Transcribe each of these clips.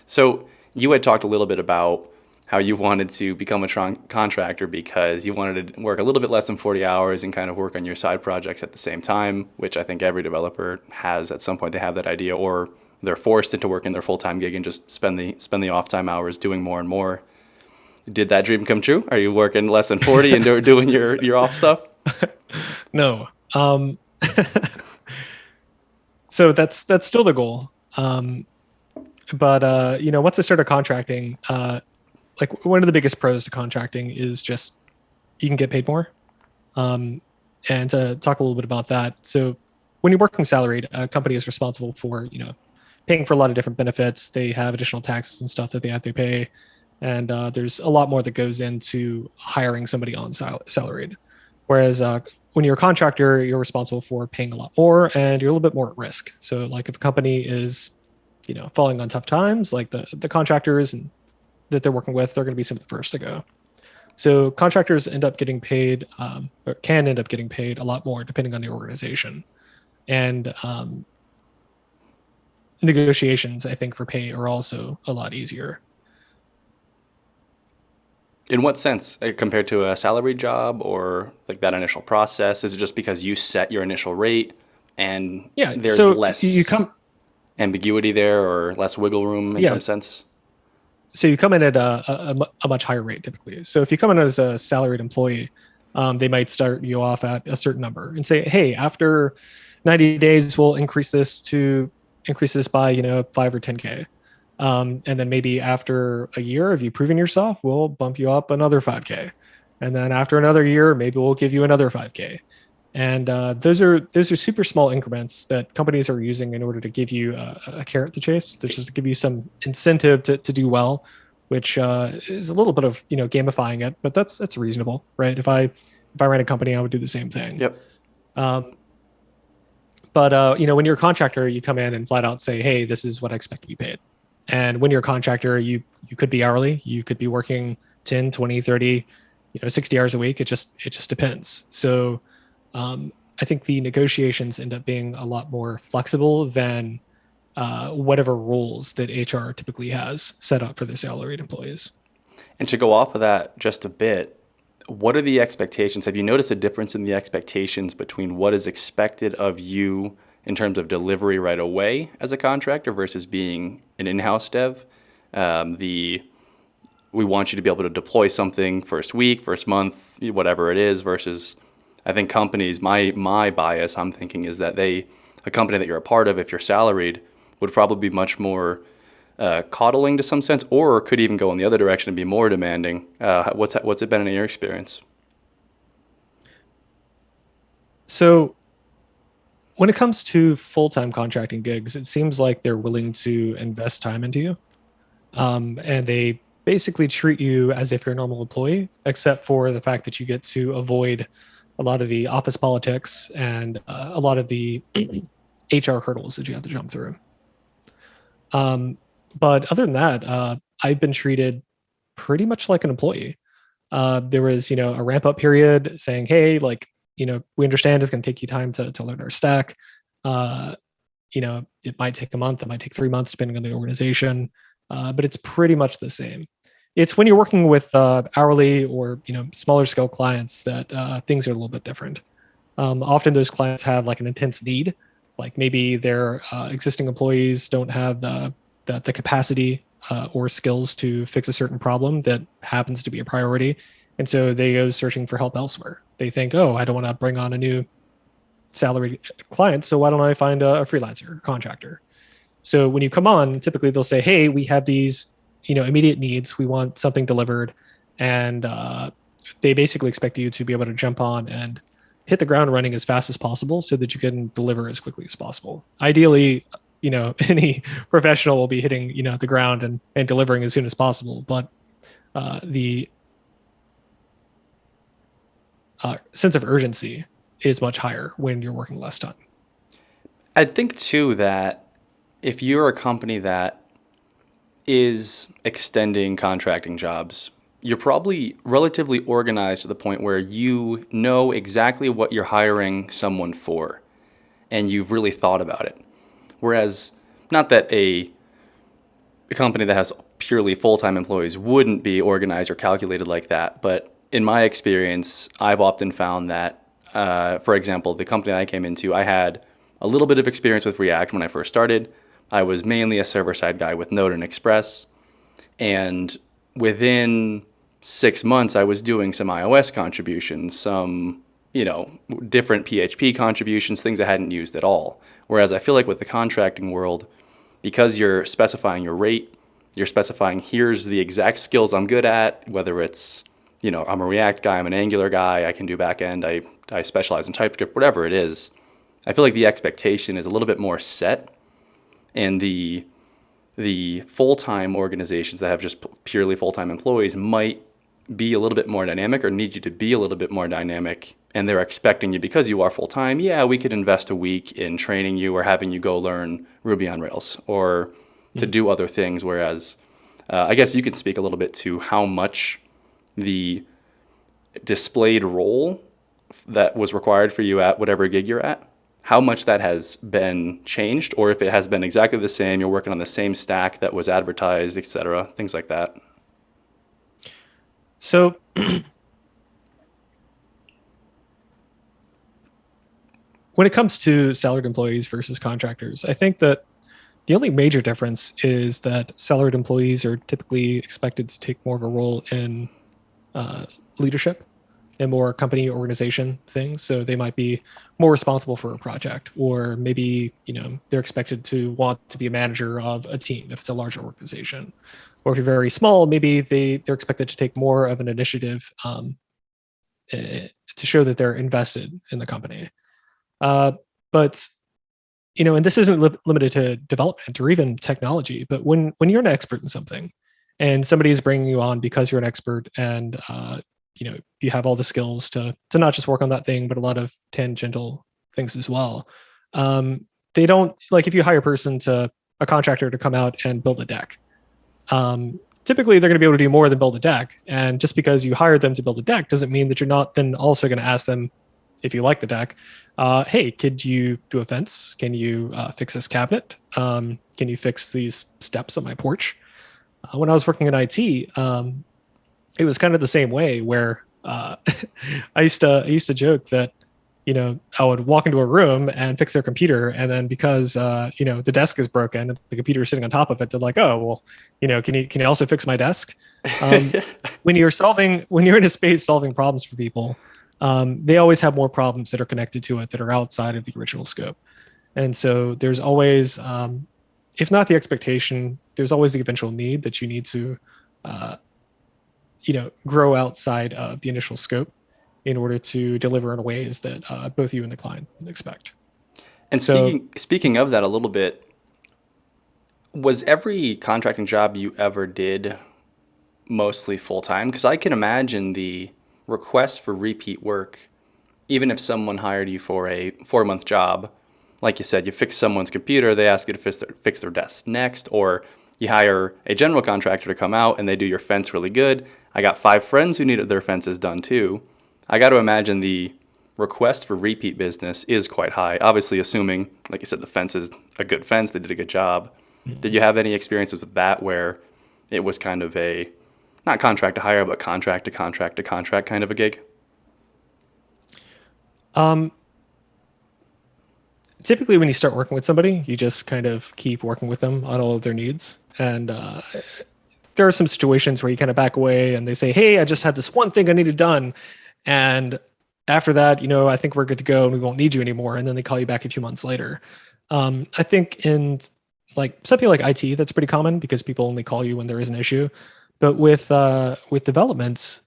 So you had talked a little bit about how you wanted to become a contractor because you wanted to work a little bit less than 40 hours and kind of work on your side projects at the same time, which I think every developer has at some point. They have that idea, or they're forced into working their full-time gig and just spend the off time hours doing more and more. Did that dream come true? Are you working less than 40 and doing your off stuff? No. So that's still the goal. But once I started contracting, like one of the biggest pros to contracting is just you can get paid more. Um, and to talk a little bit about that, so when you're working salaried, a company is responsible for paying for a lot of different benefits. They have additional taxes and stuff that they have to pay, and there's a lot more that goes into hiring somebody on salaried. Whereas when you're a contractor, you're responsible for paying a lot more, and you're a little bit more at risk. So like if a company is falling on tough times, like the contractors and that they're working with, they're going to be some of the first to go. So contractors end up getting paid, or can end up getting paid a lot more depending on the organization. And negotiations, I think, for pay are also a lot easier. In what sense, compared to a salary job or like that initial process? Is it just because you set your initial rate and Yeah. there's So you less come, ambiguity there or less wiggle room in yeah. some sense? So you come in at a much higher rate typically. So if you come in as a salaried employee, they might start you off at a certain number and say, hey, after 90 days, we'll increase this by 5 or 10K. And then maybe after a year of you proving yourself, we'll bump you up another 5K. And then after another year, maybe we'll give you another 5K. And those are super small increments that companies are using in order to give you a carrot to chase, to just give you some incentive to do well, which is a little bit of gamifying it, but that's reasonable, right? If I ran a company, I would do the same thing. Yep. Um, but when you're a contractor, you come in and flat out say, "Hey, this is what I expect to be paid." And when you're a contractor, you could be hourly, you could be working 10, 20, 30, 60 hours a week. It just depends. So I think the negotiations end up being a lot more flexible than whatever rules that HR typically has set up for their salaried employees. And to go off of that just a bit, what are the expectations? Have you noticed a difference in the expectations between what is expected of you in terms of delivery right away as a contractor versus being an in-house dev? The We want you to be able to deploy something first week, first month, whatever it is, versus I think companies, my bias, I'm thinking is that a company that you're a part of, if you're salaried, would probably be much more coddling to some sense, or could even go in the other direction and be more demanding. What's it been in your experience? So when it comes to full-time contracting gigs, it seems like they're willing to invest time into you. And they basically treat you as if you're a normal employee, except for the fact that you get to avoid a lot of the office politics and a lot of the HR hurdles that you have to jump through. Um, but other than that, I've been treated pretty much like an employee. There was, a ramp up period saying, hey, like, we understand it's going to take you time to learn our stack. Uh, it might take a month, it might take 3 months, depending on the organization, but it's pretty much the same. It's when you're working with hourly or smaller scale clients that things are a little bit different. Often those clients have like an intense need, like maybe their existing employees don't have the capacity or skills to fix a certain problem that happens to be a priority, and so they go searching for help elsewhere. They think, oh, I don't want to bring on a new salary client, so why don't I find a freelancer or contractor? So when you come on, typically they'll say, hey, we have these immediate needs, we want something delivered, and they basically expect you to be able to jump on and hit the ground running as fast as possible so that you can deliver as quickly as possible. Ideally, any professional will be hitting the ground and delivering as soon as possible, but the sense of urgency is much higher when you're working less time. I think too that if you're a company that is extending contracting jobs, you're probably relatively organized to the point where you know exactly what you're hiring someone for and you've really thought about it. Whereas, not that a a company that has purely full-time employees wouldn't be organized or calculated like that. But in my experience, I've often found that, for example, the company I came into, I had a little bit of experience with React when I first started. I was mainly a server-side guy with Node and Express. And within 6 months, I was doing some iOS contributions, some, different PHP contributions, things I hadn't used at all. Whereas I feel like with the contracting world, because you're specifying your rate, you're specifying here's the exact skills I'm good at, whether it's, I'm a React guy, I'm an Angular guy, I can do backend, I specialize in TypeScript, whatever it is. I feel like the expectation is a little bit more set, and the full-time organizations that have just purely full-time employees might be a little bit more dynamic or need you to be a little bit more dynamic, and they're expecting you because you are full-time. Yeah, we could invest a week in training you or having you go learn Ruby on Rails or to do other things, whereas I guess you could speak a little bit to how much the displayed role that was required for you at whatever gig you're at, how much that has been changed, or if it has been exactly the same, you're working on the same stack that was advertised, etc., things like that. So when it comes to salaried employees versus contractors, I think that the only major difference is that salaried employees are typically expected to take more of a role in leadership and more company organization things. So they might be more responsible for a project, or maybe, they're expected to want to be a manager of a team if it's a larger organization. Or if you're very small, maybe they're expected to take more of an initiative to show that they're invested in the company. But and this isn't limited to development or even technology, but when you're an expert in something and somebody is bringing you on because you're an expert, and you have all the skills to not just work on that thing, but a lot of tangential things as well. They don't, like, if you hire a contractor to come out and build a deck, typically they're going to be able to do more than build a deck. And just because you hired them to build a deck doesn't mean that you're not then also going to ask them, if you like the deck, hey, could you do a fence? Can you fix this cabinet? Can you fix these steps on my porch? When I was working in IT, it was kind of the same way, where I used to joke that I would walk into a room and fix their computer, and then because the desk is broken, the computer is sitting on top of it, they're like, oh well, can you also fix my desk? When you're in a space solving problems for people, they always have more problems that are connected to it that are outside of the original scope. And so there's always, if not the expectation, there's always the eventual need that you need to, grow outside of the initial scope in order to deliver in ways that both you and the client expect. And speaking of that a little bit, was every contracting job you ever did mostly full-time? Because I can imagine the request for repeat work, even if someone hired you for a 4-month job, like you said, you fix someone's computer, they ask you to fix their desk next, or you hire a general contractor to come out and they do your fence really good. I got 5 friends who needed their fences done too. I got to imagine the request for repeat business is quite high. Obviously, assuming, like you said, the fence is a good fence, they did a good job. Mm-hmm. Did you have any experiences with that where it was kind of a, not contract to hire, but contract to contract to contract kind of a gig? Typically, when you start working with somebody, you just kind of keep working with them on all of their needs. And there are some situations where you kind of back away and they say, hey, I just had this one thing I needed done. And after that, I think we're good to go and we won't need you anymore. And then they call you back a few months later. I think in like something like IT, that's pretty common because people only call you when there is an issue. But with developments,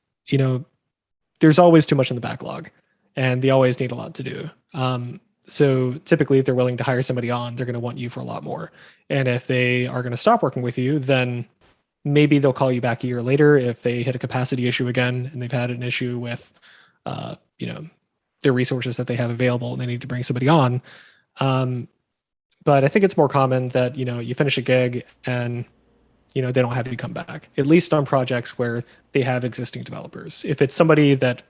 there's always too much in the backlog and they always need a lot to do. So typically, if they're willing to hire somebody on, they're going to want you for a lot more. And if they are going to stop working with you, then maybe they'll call you back a year later if they hit a capacity issue again and they've had an issue with, their resources that they have available and they need to bring somebody on. But I think it's more common that, you finish a gig and, they don't have you come back, at least on projects where they have existing developers. If it's somebody that,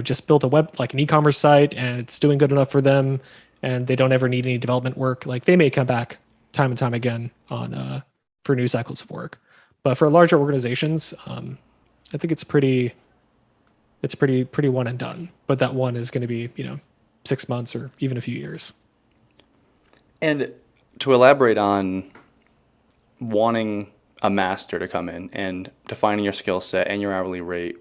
just built a web, like an e-commerce site and it's doing good enough for them and they don't ever need any development work, like they may come back time and time again on for new cycles of work. But for larger organizations, I think it's pretty one and done. But that one is going to be 6 months or even a few years. And to elaborate on wanting a master to come in and defining your skill set and your hourly rate,